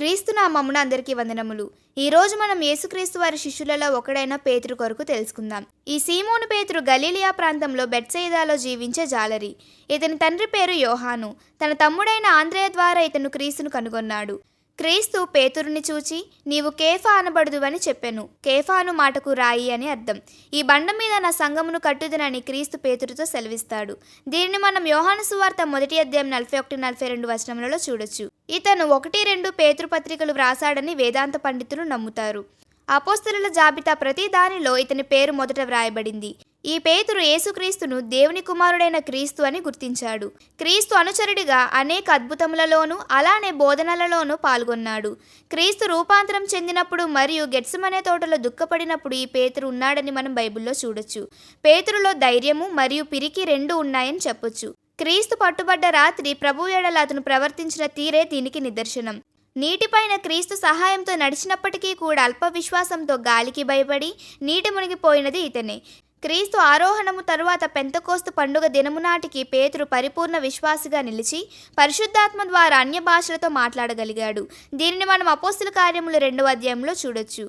క్రీస్తు నామమున అందరికీ వందనములు. ఈరోజు మనం యేసుక్రీస్తు వారి శిష్యులలో ఒకడైన పేతురు కొరకు తెలుసుకుందాం. ఈ సీమోను పేతురు గలీలియా ప్రాంతంలో బెత్సయిదాలో జీవించే జాలరి. ఇతని తండ్రి పేరు యోహాను. తన తమ్ముడైన ఆంద్రేయ ద్వారా ఇతను క్రీస్తును కనుగొన్నాడు. క్రీస్తు పేతురుని చూచి, నీవు కేఫా అనబడుదువని చెప్పెను. కేఫా అను మాటకు రాయి అని అర్థం. ఈ బండ మీద నా సంఘమును కట్టుదనని క్రీస్తు పేతురుతో సెలవిస్తాడు. దీనిని మనం యోహాను సువార్త 1 అధ్యాయం 41-42 వచనములలో చూడొచ్చు. ఇతను 1-2 పేతురు పత్రికలు వ్రాసాడని వేదాంత పండితులు నమ్ముతారు. అపోస్తలుల జాబితా ప్రతి దానిలో ఇతని పేరు మొదట వ్రాయబడింది. ఈ పేతురు యేసుక్రీస్తును దేవుని కుమారుడైన క్రీస్తు అని గుర్తించాడు. క్రీస్తు అనుచరుడిగా అనేక అద్భుతములలోనూ అలానే బోధనలలోనూ పాల్గొన్నాడు. క్రీస్తు రూపాంతరం చెందినప్పుడు మరియు గెత్సెమనే తోటలో దుఃఖపడినప్పుడు ఈ పేతురు ఉన్నాడని మనం బైబిల్లో చూడొచ్చు. పేతురులో ధైర్యము మరియు పిరికి రెండూ ఉన్నాయని చెప్పొచ్చు. క్రీస్తు పట్టుబడ్డ రాత్రి ప్రభువు ఎడల అతను ప్రవర్తించిన తీరే దీనికి నిదర్శనం. నీటిపైన క్రీస్తు సహాయంతో నడిచినప్పటికీ కూడా అల్ప విశ్వాసంతో గాలికి భయపడి నీటి మునిగిపోయినది ఇతనే. క్రీస్తు ఆరోహణము తరువాత పెంతెకోస్తు పండుగ దినము నాటికి పేతురు పరిపూర్ణ విశ్వాసిగా నిలిచి పరిశుద్ధాత్మ ద్వారా అన్య భాషలతో మాట్లాడగలిగాడు. దీనిని మనం అపోస్తల కార్యములు 2వ అధ్యాయంలో చూడొచ్చు.